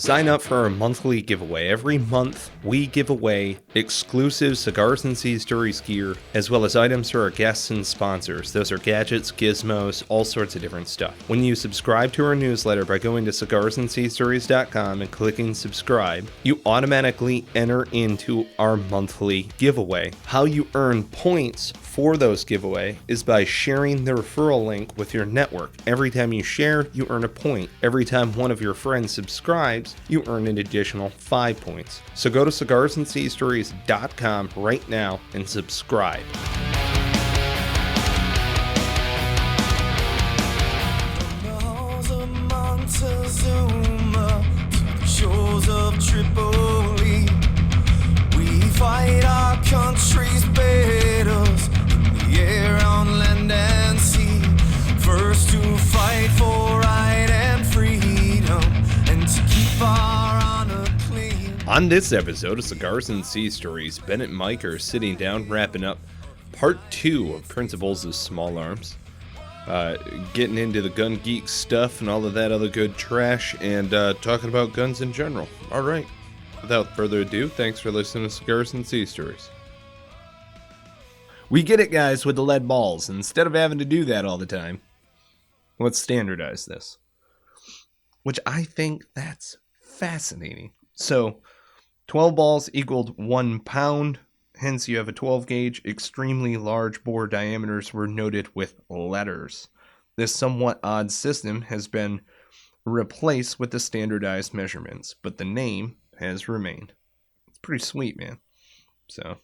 Sign up for our monthly giveaway. Every month, we give away exclusive Cigars and Sea Stories gear, as well as items for our guests and sponsors. Those are gadgets, gizmos, all sorts of different stuff. When you subscribe to our newsletter by going to cigarsandseastories.com and clicking subscribe, you automatically enter into our monthly giveaway. How you earn points for those giveaway is by sharing the referral link with your network. Every time you share, you earn a point. Every time one of your friends subscribes, you earn an additional 5 points. So go to cigarsandseastories.com right now and subscribe. Shores of Tripoli, we fight our country's battles in the air, on land and sea. First to fight for right and freedom, and to keep our honor clean. On this episode of Cigars and Sea Stories, Bennett and Mike are sitting down wrapping up part 2 of Principles of Small Arms. Getting into the gun geek stuff and all of that other good trash, and talking about guns in general. Alright, without further ado, thanks for listening to Cigars and Sea Stories. We get it, guys, with the lead balls. Instead of having to do that all the time, let's standardize this. Which I think that's fascinating. So, 12 balls equaled 1 pound. Hence, you have a 12 gauge. Extremely large bore diameters were noted with letters. This somewhat odd system has been replaced with the standardized measurements, but the name has remained. It's pretty sweet, man. So,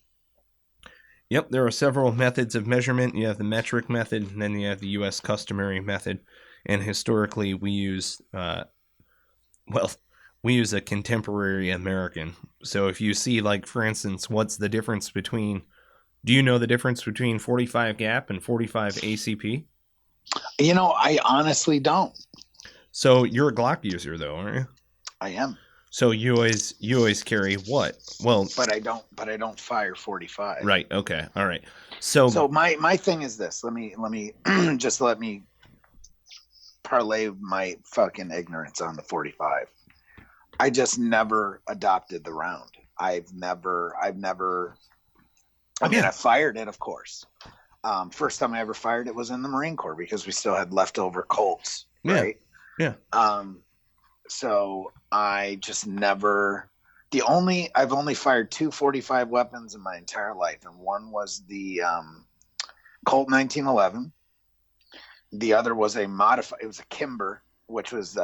yep, there are several methods of measurement. You have the metric method, and then you have the U.S. customary method. And historically, we use, we use a contemporary American. So if you see, like, for instance, what's the difference between, do you know the difference between 45 gap and 45 ACP? You know, I honestly don't. So you're a Glock user, though, aren't you? I am. So you always carry what? Well, but I don't fire 45. Right. Okay. All right. So my thing is this. Let me just let me parlay my fucking ignorance on the 45. I just never adopted the round. I fired it, of course. First time I ever fired it was in the Marine Corps because we still had leftover Colts, right? Yeah. So I just never, I've only fired 2 45 weapons in my entire life. And one was the Colt 1911. The other was it was a Kimber, which was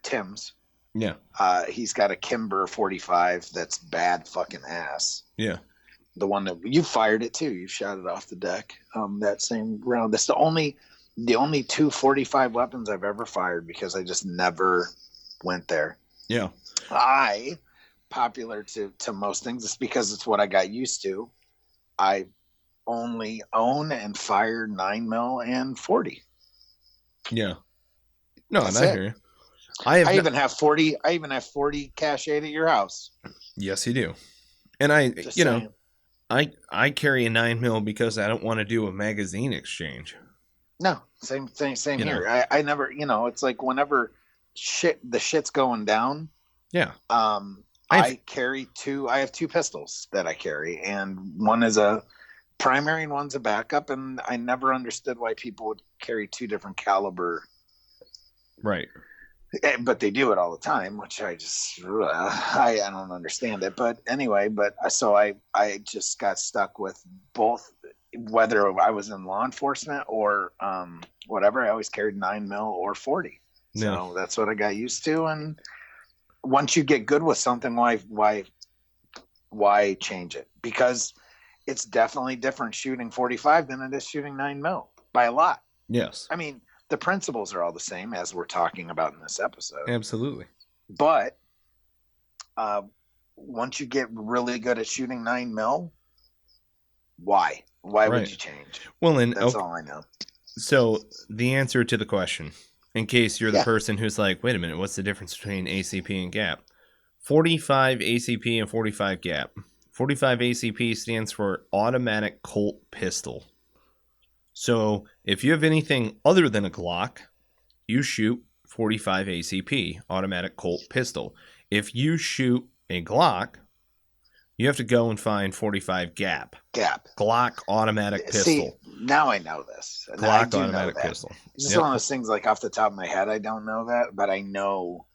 Tim's. Yeah. He's got a Kimber 45 that's bad fucking ass. Yeah. The one that you fired it too. You shot it off the deck. That same round. That's the only 2 45 weapons I've ever fired because I just never went there. Yeah. Popular to most things, it's because it's what I got used to. I only own and fire 9mm and 40. Yeah. No, that's and I hear you. I even have 40 cache at your house. Yes, you do. And I carry a 9mm because I don't want to do a magazine exchange. No, same here. I never, it's like whenever the shit's going down. Yeah. I carry 2. I have 2 pistols that I carry, and one is a primary and one's a backup. And I never understood why people would carry 2 different caliber. Right. But they do it all the time, which I just I don't understand it. But anyway, so I just got stuck with both, whether I was in law enforcement or whatever. I always carried 9mm or 40. So that's what I got used to. And once you get good with something, why change it? Because it's definitely different shooting 45 than it is shooting 9mm by a lot. Yes. I mean, the principles are all the same as we're talking about in this episode. Absolutely. But once you get really good at shooting 9mm, why? Why would you change? Well, and that's all I know. So the answer to the question, in case you're the person who's like, wait a minute, what's the difference between ACP and GAP? 45 ACP and 45 GAP. 45 ACP stands for automatic Colt pistol. So if you have anything other than a Glock, you shoot 45 ACP, automatic Colt pistol. If you shoot a Glock, you have to go and find 45 gap. Glock automatic pistol. See, now I know this. Glock automatic pistol. It's just one of those things, like off the top of my head, I don't know that, but I know.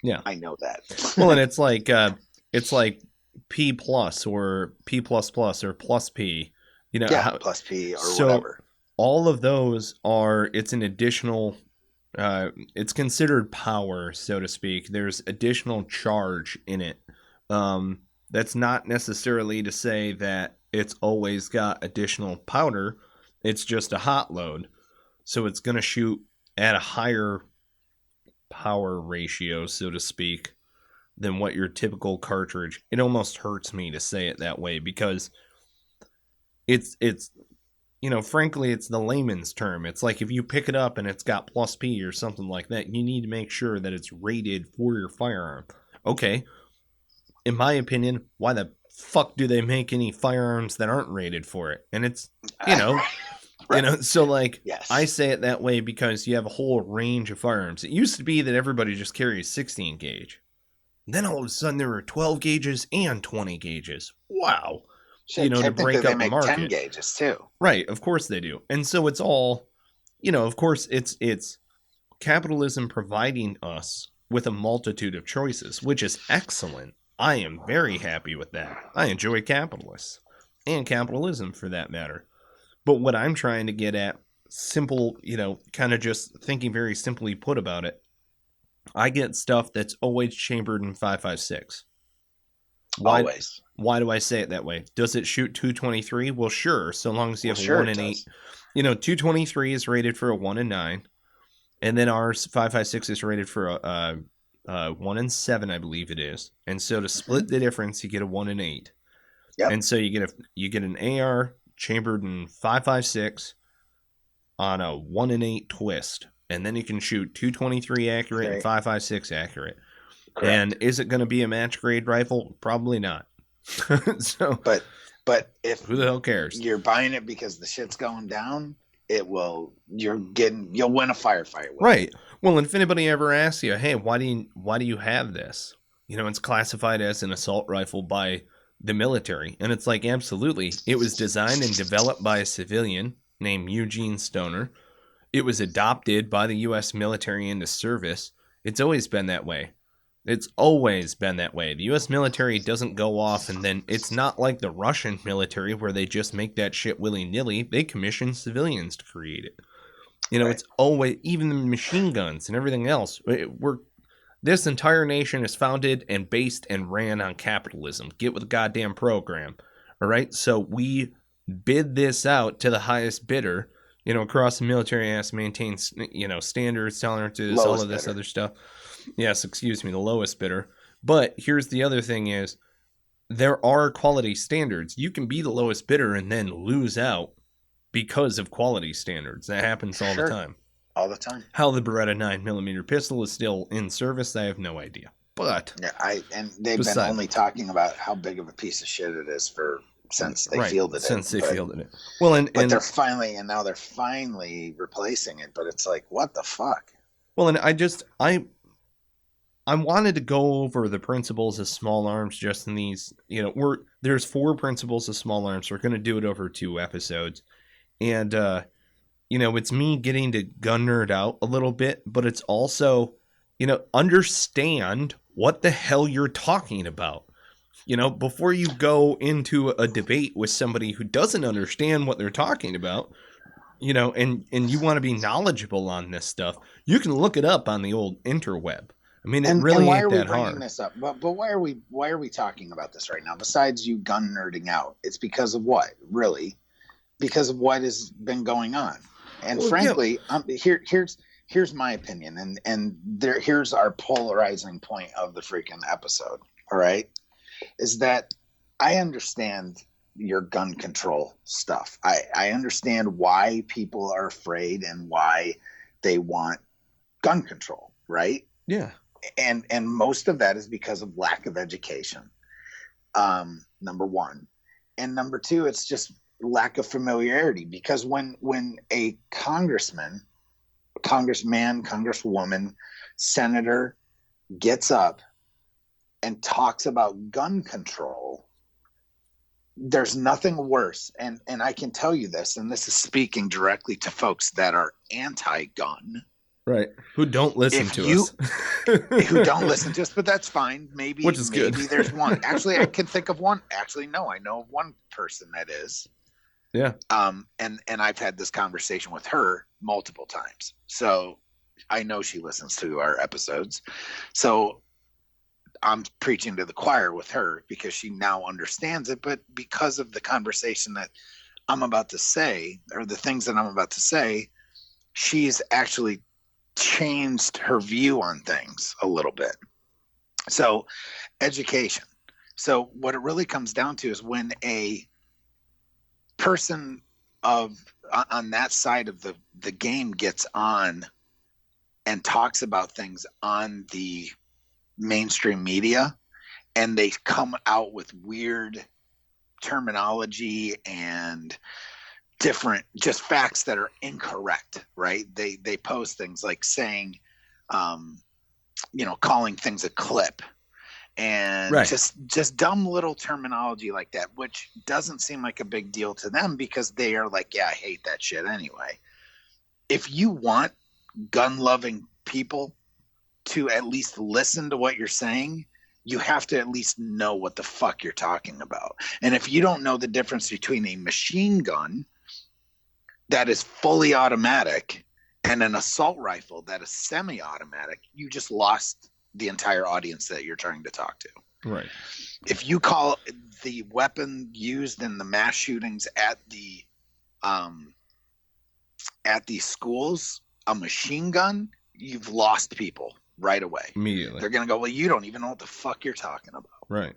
Yeah, I know that. Well, and it's like P plus or P plus plus or plus P. Plus P or whatever. All of those it's an additional. It's considered power, so to speak. There's additional charge in it. That's not necessarily to say that it's always got additional powder. It's just a hot load. So it's going to shoot at a higher power ratio, so to speak, than what your typical cartridge. It almost hurts me to say it that way because it's frankly, it's the layman's term. It's like if you pick it up and it's got plus P or something like that, you need to make sure that it's rated for your firearm. Okay. In my opinion, why the fuck do they make any firearms that aren't rated for it? And it's, right. So like, yes. I say it that way because you have a whole range of firearms. It used to be that everybody just carries 16 gauge. Then all of a sudden there were 12 gauges and 20 gauges. Wow. Shit, to break up the market. 10 gauges too. Right. Of course they do. And so it's all, of course it's capitalism providing us with a multitude of choices, which is excellent. I am very happy with that. I enjoy capitalists and capitalism for that matter. But what I'm trying to get at, simple, kind of just thinking very simply put about it, I get stuff that's always chambered in 5.56. Always. Why do I say it that way? Does it shoot 223? Well, sure, so long as you have a 1 and 8. 223 is rated for a 1 and 9, and then our 5.56 is rated for a 1 and 7, I believe it is. And so to split the difference, you get a 1 and 8. Yep. And so you get an AR chambered in 5.56 on a 1 and 8 twist, and then you can shoot 223 accurate and 5.56 accurate. Correct. And is it going to be a match grade rifle? Probably not. But if who the hell cares? You're buying it because the shit's going down. You'll win a firefight with right. It. Well, and if anybody ever asks you, hey, why do you have this? It's classified as an assault rifle by the military, and it's like absolutely. It was designed and developed by a civilian named Eugene Stoner. It was adopted by the U.S. military into service. It's always been that way. It's always been that way. The U.S. military doesn't go off and then it's not like the Russian military where they just make that shit willy-nilly. They commission civilians to create it. Right. It's always, even the machine guns and everything else. This entire nation is founded and based and ran on capitalism. Get with the goddamn program. All right? So we bid this out to the highest bidder. Across the military has to maintain, standards, tolerances, lowest all of this bidder. Other stuff. Yes, excuse me, the lowest bidder. But here's the other thing is, there are quality standards. You can be the lowest bidder and then lose out because of quality standards. That happens all the time. All the time. How the Beretta 9mm pistol is still in service, I have no idea. But they've been only talking about how big of a piece of shit it is since they fielded it. Since they fielded it. Well, and they're finally replacing it, but it's like, what the fuck? Well, and I wanted to go over the principles of small arms just in these, there's 4 principles of small arms. We're going to do it over 2 episodes. And, it's me getting to gun nerd out a little bit, but it's also, understand what the hell you're talking about. Before you go into a debate with somebody who doesn't understand what they're talking about, and you want to be knowledgeable on this stuff, you can look it up on the old interweb. I mean, it really ain't that hard. Why are we bringing this up? But why are we talking about this right now? Besides you gun nerding out, it's because of what? Really? Because of what has been going on. And frankly, here's my opinion, and here's our polarizing point of the freaking episode. All right, is that I understand your gun control stuff. I understand why people are afraid and why they want gun control, right? Yeah. And most of that is because of lack of education. Number one. And number two, it's just lack of familiarity, because when a congressman, congresswoman, senator gets up and talks about gun control, there's nothing worse. And I can tell you this, and this is speaking directly to folks that are anti-gun. Right. Who don't listen to us. Who don't listen to us, but that's fine. Maybe, which is good. There's one. Actually, I can think of one. Actually, no, I know of one person that is. Yeah. And I've had this conversation with her multiple times. So I know she listens to our episodes. So I'm preaching to the choir with her because she now understands it. But because of the conversation that I'm about to say, or the things that I'm about to say, she's actually changed her view on things a little bit. So education. So what it really comes down to is when a person on that side of the game gets on and talks about things on the mainstream media, and they come out with weird terminology and different just facts that are incorrect, right? They post things like saying, calling things a clip, and right. just dumb little terminology like that, which doesn't seem like a big deal to them because they are like, yeah, I hate that shit anyway. If you want gun-loving people to at least listen to what you're saying, you have to at least know what the fuck you're talking about. And if you don't know the difference between a machine gun that is fully automatic and an assault rifle that is semi-automatic, you just lost the entire audience that you're trying to talk to. Right. If you call the weapon used in the mass shootings at the schools a machine gun, you've lost people right away. Immediately. They're going to go, well, you don't even know what the fuck you're talking about. Right.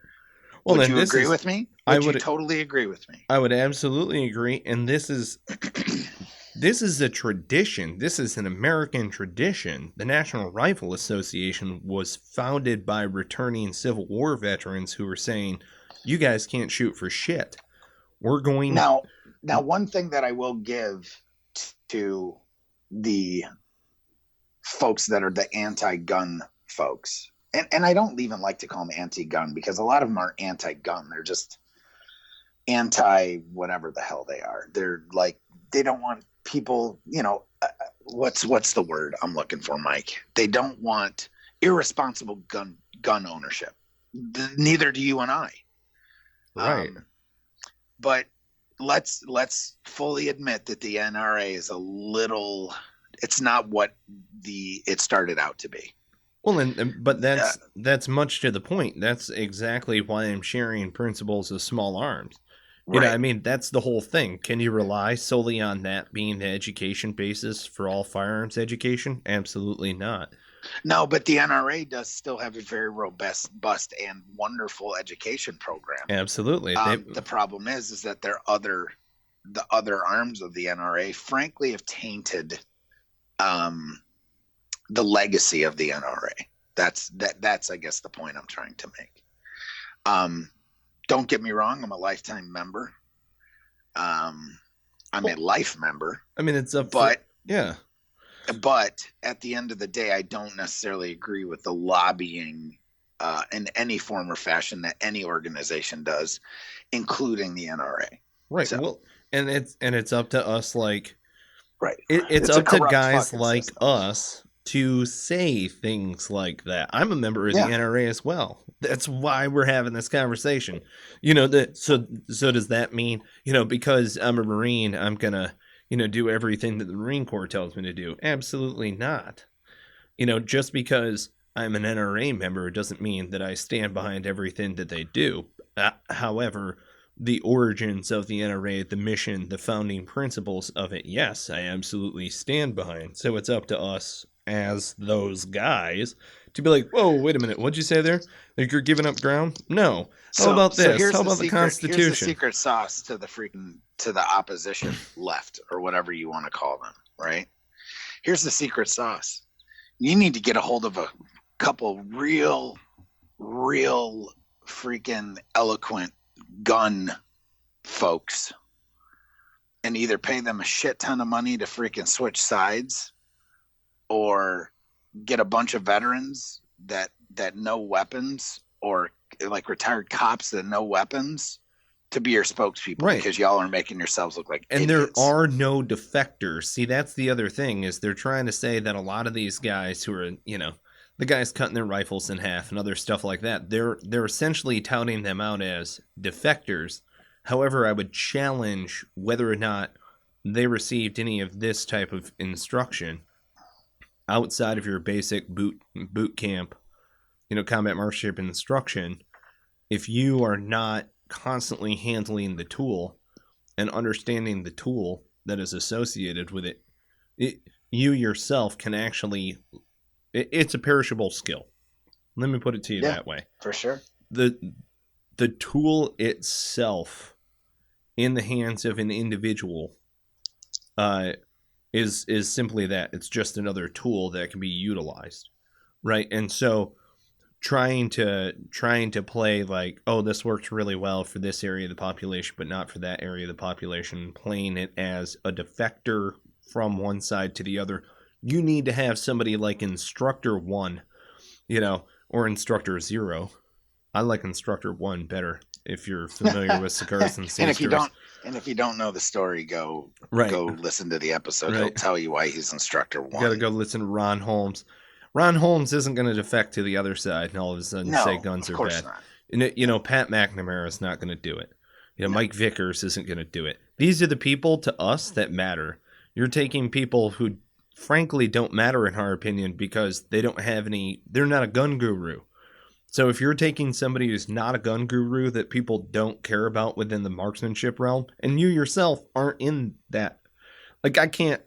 Well, would you agree with me? Would you totally agree with me? I would absolutely agree. And this is a tradition. This is an American tradition. The National Rifle Association was founded by returning Civil War veterans who were saying, you guys can't shoot for shit. We're going... Now, one thing that I will give to the folks that are the anti-gun folks, and I don't even like to call them anti-gun because a lot of them are anti-gun. They're just anti-whatever the hell they are. They're like, they don't want people, what's the word I'm looking for, Mike? They don't want irresponsible gun ownership. Neither do you and I. Right. But let's fully admit that the NRA is a little, it's not what it started out to be. Well, but that's much to the point. That's exactly why I'm sharing principles of small arms. Right. That's the whole thing. Can you rely solely on that being the education basis for all firearms education? Absolutely not. No, but the NRA does still have a very robust and wonderful education program. Absolutely. The problem is that the other arms of the NRA, frankly, have tainted the legacy of the NRA. That's I guess the point I'm trying to make. Don't get me wrong, I'm a lifetime member. I'm a life member. It's up, yeah. But at the end of the day, I don't necessarily agree with the lobbying in any form or fashion that any organization does, including the NRA. Right. So, well, and it's up to us, like, right. It's up to guys like us to say things like that. I'm a member of the NRA as well. That's why we're having this conversation. So does that mean, because I'm a Marine, I'm gonna, do everything that the Marine Corps tells me to do? Absolutely not. Just because I'm an NRA member doesn't mean that I stand behind everything that they do. However, the origins of the NRA, the mission, the founding principles of it, yes, I absolutely stand behind. So it's up to us as those guys to be like, whoa, wait a minute, what'd you say there? Like, you're giving up ground? No. How about this? How about the Constitution? Here's the secret sauce to the opposition left, or whatever you want to call them, right? Here's the secret sauce. You need to get a hold of a couple real freaking eloquent gun folks and either pay them a shit ton of money to freaking switch sides, or get a bunch of veterans that know weapons, or like retired cops that know weapons to be your spokespeople, right? Because y'all are making yourselves look like and idiots. There are no defectors. See, that's the other thing, is they're trying to say that a lot of these guys who are, the guys cutting their rifles in half and other stuff like that, they're essentially touting them out as defectors. However, I would challenge whether or not they received any of this type of instruction outside of your basic boot camp, combat marksmanship instruction. If you are not constantly handling the tool and understanding the tool that is associated with it, you yourself can actually, it's a perishable skill. Let me put it to you that way. For sure. The tool itself in the hands of an individual is simply that. It's just another tool that can be utilized, right? And so trying to play like, oh, this works really well for this area of the population, but not for that area of the population, playing it as a defector from one side to the other. You need to have somebody like Instructor 1, or Instructor 0. I like Instructor 1 better, if you're familiar with Cigars and Sea Stories. And if you don't know the story, go listen to the episode. Right. He'll tell you why he's Instructor 1. You got to go listen to Ron Holmes. Ron Holmes isn't going to defect to the other side and all of a sudden say guns are bad. Not. Pat McNamara is not going to do it. Mike Vickers isn't going to do it. These are the people to us that matter. You're taking people who frankly don't matter in our opinion because they don't have they're not a gun guru. So if you're taking somebody who's not a gun guru that people don't care about within the marksmanship realm, and you yourself aren't in that, like I can't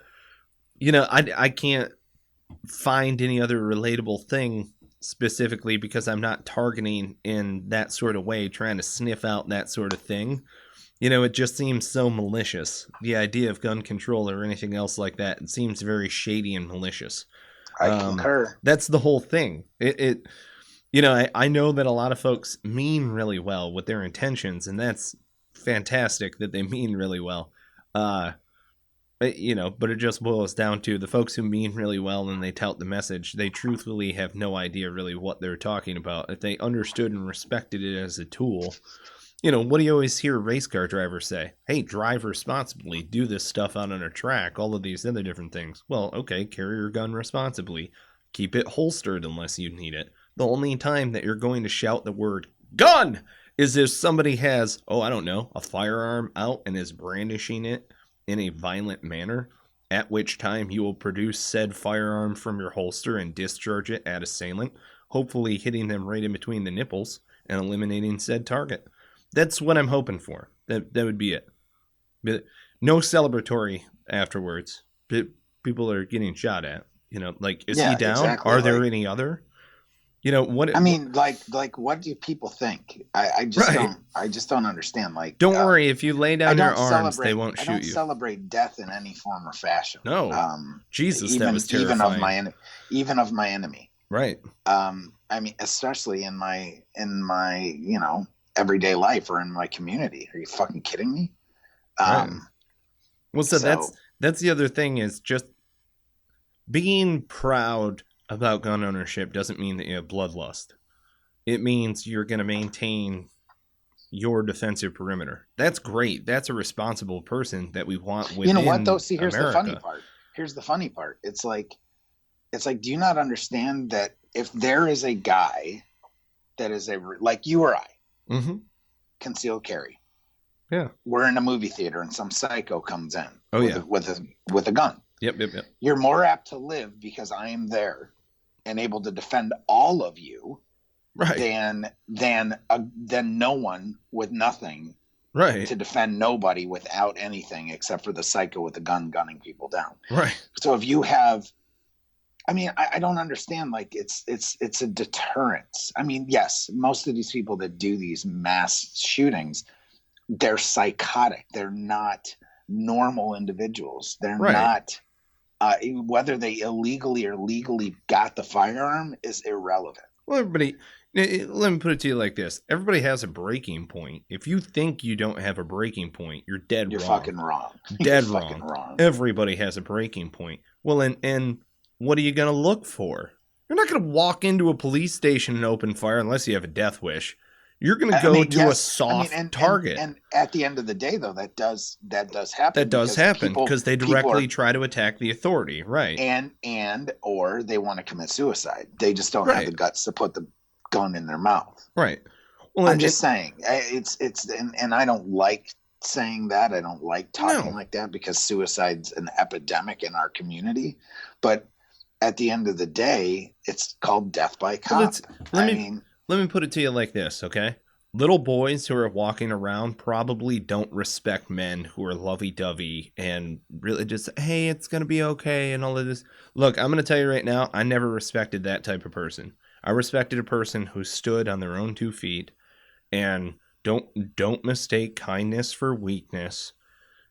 find any other relatable thing specifically because I'm not targeting in that sort of way, trying to sniff out that sort of thing. It just seems so malicious. The idea of gun control or anything else like that, it seems very shady and malicious. I concur. That's the whole thing. I know that a lot of folks mean really well with their intentions, and that's fantastic that they mean really well. But it just boils down to the folks who mean really well and they tout the message. They truthfully have no idea really what they're talking about. If they understood and respected it as a tool, what do you always hear race car drivers say? Hey, drive responsibly, do this stuff out on a track, all of these other different things. Well, okay, carry your gun responsibly. Keep it holstered unless you need it. The only time that you're going to shout the word gun is if somebody has, a firearm out and is brandishing it in a violent manner, at which time you will produce said firearm from your holster and discharge it at assailant, hopefully hitting them right in between the nipples and eliminating said target. That's what I'm hoping for. That would be it. But no celebratory afterwards. People are getting shot at. Is he down? Exactly. Are there any other? What? I mean, like, what do people think? I just don't understand. Like, don't worry, if you lay down your arms, they won't shoot you. I don't celebrate death in any form or fashion. No, Jesus, that was terrifying. Even of my enemy. Right. I mean, especially in my everyday life or in my community. Are you fucking kidding me? Right. Well, so that's the other thing, is just being proud about gun ownership doesn't mean that you have bloodlust. It means you're going to maintain your defensive perimeter. That's great. That's a responsible person that we want within You know what, though? See, here's America. the funny part. Here's the funny part. It's like, do you not understand that if there is a guy that is like you or I, mm-hmm. concealed carry. Yeah. We're in a movie theater and some psycho comes in with a gun. Yep. You're more apt to live because I am there and able to defend all of you, right, than no one with nothing, right, to defend nobody without anything except for the psycho with the gun gunning people down. Right. So if you have, I mean, I don't understand. Like it's a deterrence. I mean, yes, most of these people that do these mass shootings, they're psychotic. They're not normal individuals. They're not. Whether they illegally or legally got the firearm is irrelevant. Well, everybody, let me put it to you like this. Everybody has a breaking point. If you think you don't have a breaking point, you're dead wrong. You're fucking wrong. Dead wrong. Everybody has a breaking point. Well, and what are you going to look for? You're not going to walk into a police station and open fire unless you have a death wish. You're going to go to a soft target. And at the end of the day, though, that does happen. That does happen because they directly try to attack the authority, right? And or they want to commit suicide. They just don't have the guts to put the gun in their mouth. Right. Well, I'm just saying, and I don't like saying that. I don't like talking like that because suicide's an epidemic in our community. But at the end of the day, it's called death by cop. Let me put it to you like this, okay? Little boys who are walking around probably don't respect men who are lovey-dovey and really just, hey, it's going to be okay and all of this. Look, I'm going to tell you right now, I never respected that type of person. I respected a person who stood on their own 2 feet and don't mistake kindness for weakness.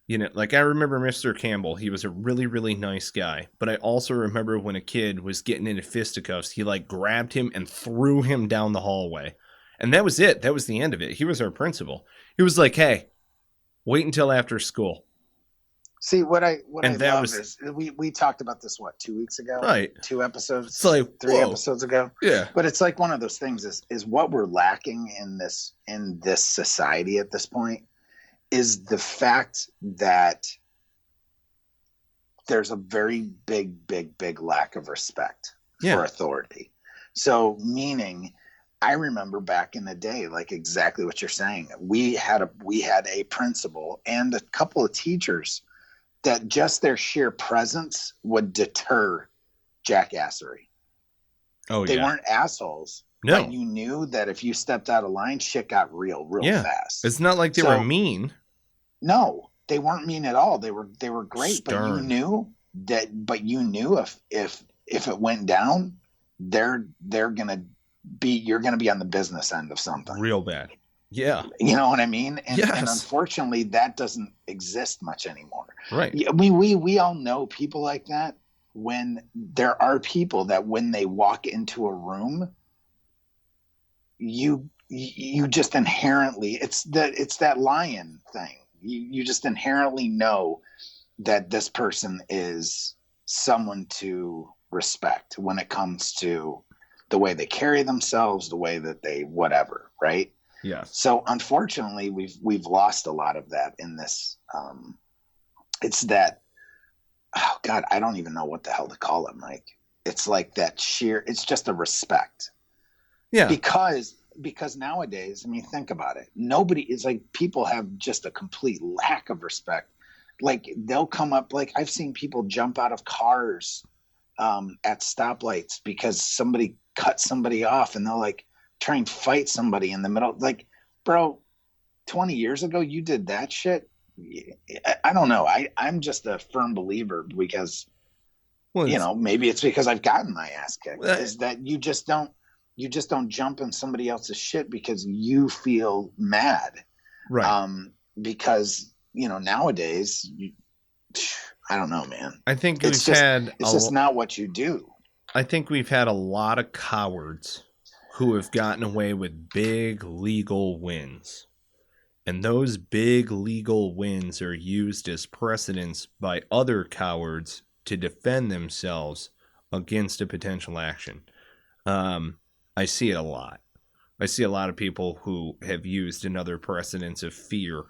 You know, like I remember Mr. Campbell, he was a really, really nice guy. But I also remember when a kid was getting into fisticuffs, he like grabbed him and threw him down the hallway. And that was it. That was the end of it. He was our principal. He was like, hey, wait until after school. See, what I love is we talked about this, 2 weeks ago? Right. 2 episodes? It's like, 3 episodes ago? Yeah. But it's like one of those things is what we're lacking in this society at this point is the fact that there's a very big lack of respect for authority. So meaning, I remember back in the day, like exactly what you're saying. We had a principal and a couple of teachers that just their sheer presence would deter jackassery. Oh, they weren't assholes. No. But you knew that if you stepped out of line, shit got real fast. It's not like they were mean. No, they weren't mean at all. They were great. Stern. But you knew if it went down, you're gonna be on the business end of something. Real bad. Yeah. You know what I mean? And unfortunately that doesn't exist much anymore. Right. I mean, we all know people like that. When there are people that when they walk into a room, you just inherently, it's that lion thing. You just inherently know that this person is someone to respect when it comes to the way they carry themselves, the way that they whatever, right? Yeah. So unfortunately, we've lost a lot of that in this. It's that, oh God, I don't even know what the hell to call it, Mike. It's like that sheer. It's just a respect. Yeah. Because nowadays, I mean, think about it. Nobody is like, people have just a complete lack of respect. Like they'll come up, like I've seen people jump out of cars at stoplights because somebody cut somebody off and they'll like try and fight somebody in the middle. Like, bro, 20 years ago, you did that shit. I don't know. I'm just a firm believer because, maybe it's because I've gotten my ass kicked, is that you just don't jump in somebody else's shit because you feel mad. Right. Because, nowadays, I don't know, man. I think it's just not what you do. I think we've had a lot of cowards who have gotten away with big legal wins. And those big legal wins are used as precedents by other cowards to defend themselves against a potential action. I see it a lot. I see a lot of people who have used another precedence of fear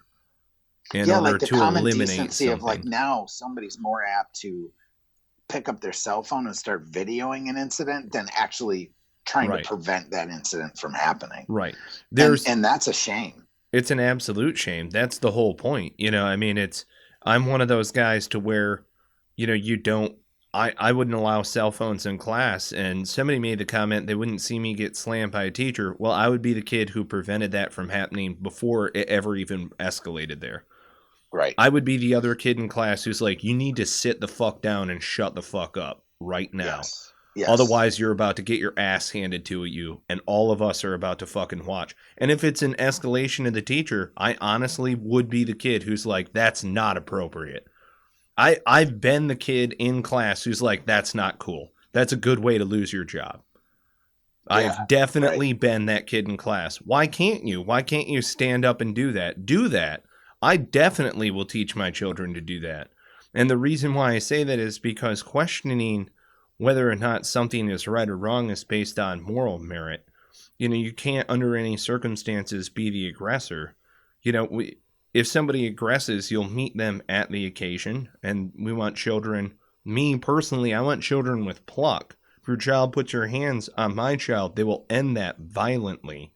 in order like the to common eliminate decency something. of like now somebody's more apt to pick up their cell phone and start videoing an incident than actually trying to prevent that incident from happening. Right. And that's a shame. It's an absolute shame. That's the whole point. I mean, I'm one of those guys to where, I wouldn't allow cell phones in class, and somebody made the comment they wouldn't see me get slammed by a teacher. Well, I would be the kid who prevented that from happening before it ever even escalated there. Right. I would be the other kid in class who's like, you need to sit the fuck down and shut the fuck up right now. Yes. Otherwise, you're about to get your ass handed to you, and all of us are about to fucking watch. And if it's an escalation of the teacher, I honestly would be the kid who's like, that's not appropriate. I've been the kid in class who's like, that's not cool. That's a good way to lose your job. I have definitely been that kid in class. Why can't you? Why can't you stand up and do that? Do that. I definitely will teach my children to do that. And the reason why I say that is because questioning whether or not something is right or wrong is based on moral merit. You can't under any circumstances be the aggressor. If somebody aggresses, you'll meet them at the occasion, and we want children. Me personally, I want children with pluck. If your child puts your hands on my child, they will end that violently.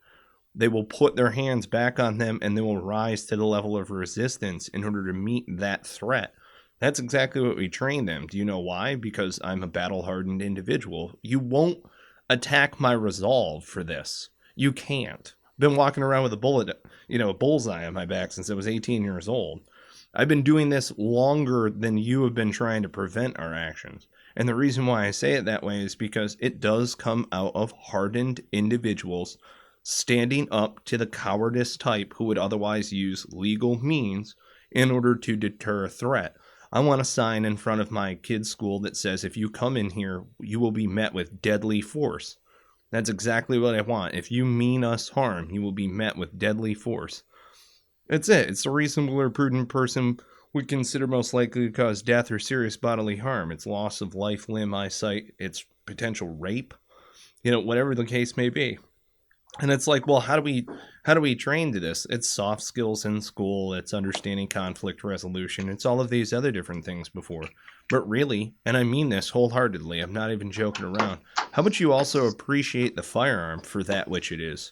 They will put their hands back on them, and they will rise to the level of resistance in order to meet that threat. That's exactly what we train them. Do you know why? Because I'm a battle-hardened individual. You won't attack my resolve for this. You can't. Been walking around with a bullseye on my back since I was 18 years old. I've been doing this longer than you have been trying to prevent our actions. And the reason why I say it that way is because it does come out of hardened individuals standing up to the cowardice type who would otherwise use legal means in order to deter a threat. I want a sign in front of my kid's school that says, if you come in here, you will be met with deadly force. That's exactly what I want. If you mean us harm, you will be met with deadly force. That's it. It's a reasonable or prudent person would consider most likely to cause death or serious bodily harm. It's loss of life, limb, eyesight. It's potential rape. Whatever the case may be. And it's like, well, how do we train to this? It's soft skills in school. It's understanding conflict resolution. It's all of these other different things before. But really, and I mean this wholeheartedly, I'm not even joking around, how about you also appreciate the firearm for that which it is?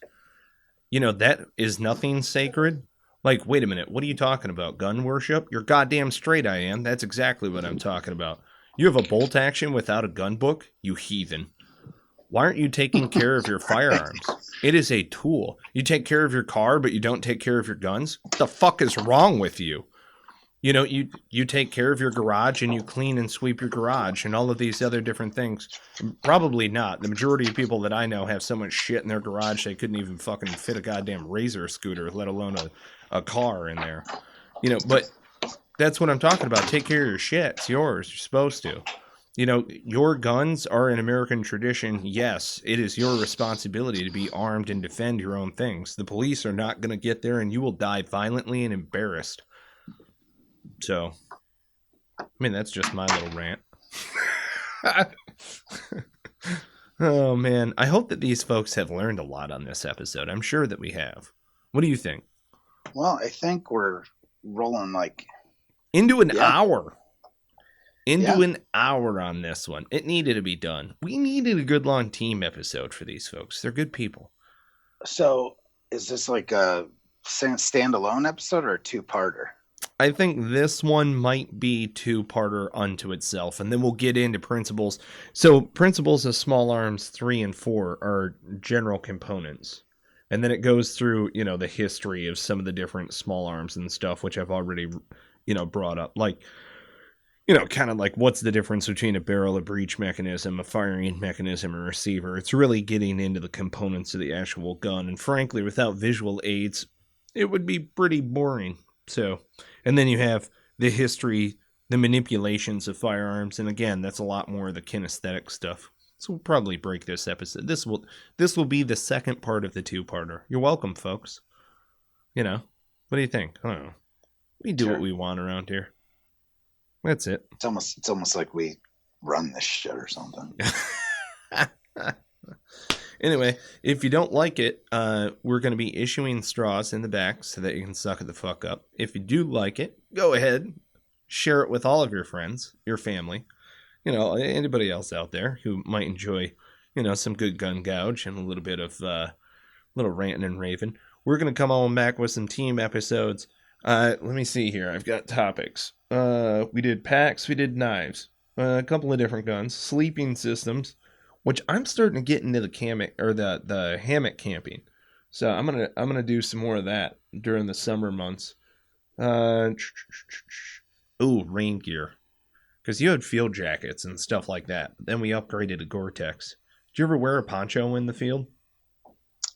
That is nothing sacred. Like, wait a minute, what are you talking about? Gun worship? You're goddamn straight I am. That's exactly what I'm talking about. You have a bolt action without a gun book? You heathen. Why aren't you taking care of your firearms? It is a tool. You take care of your car, but you don't take care of your guns? What the fuck is wrong with you? You take care of your garage and you clean and sweep your garage and all of these other different things. Probably not. The majority of people that I know have so much shit in their garage they couldn't even fucking fit a goddamn Razor scooter, let alone a car in there. But that's what I'm talking about. Take care of your shit. It's yours. You're supposed to. Your guns are an American tradition. Yes, it is your responsibility to be armed and defend your own things. The police are not going to get there and you will die violently and embarrassed. So, that's just my little rant. Oh, man. I hope that these folks have learned a lot on this episode. I'm sure that we have. What do you think? Well, I think we're rolling into an hour. An hour on this one. It needed to be done. We needed a good long team episode for these folks. They're good people. So, is this like a standalone episode or a two-parter? I think this one might be two-parter unto itself, and then we'll get into principles. So, principles of small arms 3 and 4 are general components. And then it goes through, the history of some of the different small arms and stuff, which I've already, brought up. Like, kind of like what's the difference between a barrel, a breech mechanism, a firing mechanism, a receiver. It's really getting into the components of the actual gun. And frankly, without visual aids, it would be pretty boring. So, and then you have the history, the manipulations of firearms. And again, that's a lot more of the kinesthetic stuff. So we'll probably break this episode. This will be the second part of the two-parter. You're welcome, folks. What do you think? I don't know. We do what we want around here. That's it. It's almost like we run this shit or something. Anyway, if you don't like it, we're going to be issuing straws in the back so that you can suck it the fuck up. If you do like it, go ahead, share it with all of your friends, your family, anybody else out there who might enjoy, some good gun gouge and a little bit of little ranting and raving. We're going to come on back with some team episodes. Let me see here. I've got topics. We did packs, we did knives, a couple of different guns, sleeping systems, which I'm starting to get into the hammock camping. So I'm gonna do some more of that during the summer months. Rain gear, because you had field jackets and stuff like that. Then we upgraded to Gore-Tex. Did you ever wear a poncho in the field?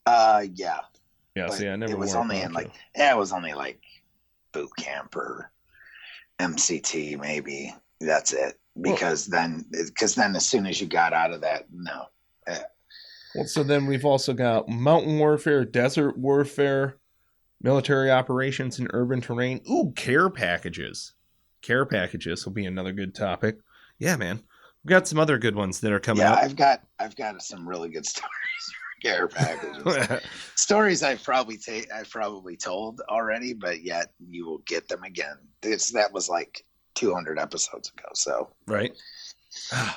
Yeah. Yeah. But see, I never. It was wore only a poncho. it was only like boot camp or MCT maybe. That's it. Because then as soon as you got out of that, no. Well, so then we've also got mountain warfare, desert warfare, military operations in urban terrain. Ooh, care packages. Care packages will be another good topic. Yeah, man. We've got some other good ones that are coming Yeah, up. I've got some really good stories for care packages. Stories I've probably told already, but yet you will get them again. That was like 200 episodes ago. So Right.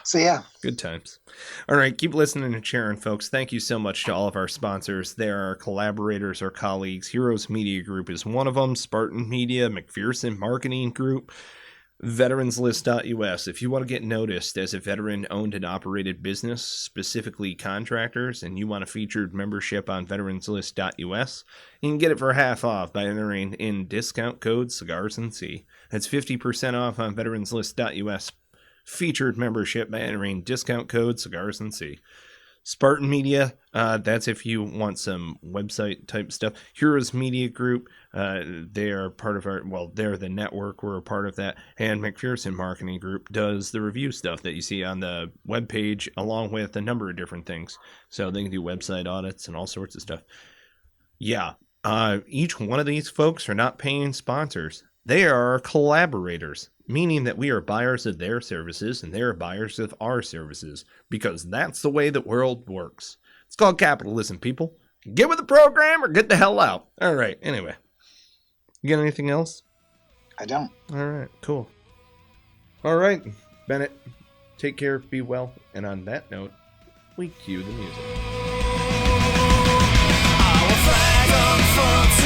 So yeah, good times. All right, keep listening and sharing, folks. Thank you so much to all of our sponsors. They're our collaborators, our colleagues. Heroes Media Group is one of them. Spartan Media, McPherson Marketing Group, veteranslist.us. If you want to get noticed as a veteran-owned and operated business, specifically contractors, and you want a featured membership on veteranslist.us, you can get it for half off by entering in discount code Cigars and Sea. That's 50% off on veteranslist.us. Featured membership by entering discount code Cigars and Sea. Spartan Media, that's if you want some website type stuff. Heroes Media Group, they are part of they're the network. We're a part of that. And McPherson Marketing Group does the review stuff that you see on the webpage, along with a number of different things. So they can do website audits and all sorts of stuff. Yeah, each one of these folks are not paying sponsors. They are our collaborators, meaning that we are buyers of their services and they are buyers of our services, because that's the way the world works. It's called capitalism, people. Get with the program or get the hell out. All right, anyway. You got anything else? I don't. All right, cool. All right, Bennett, take care, be well, and on that note, we cue the music. I will flag on front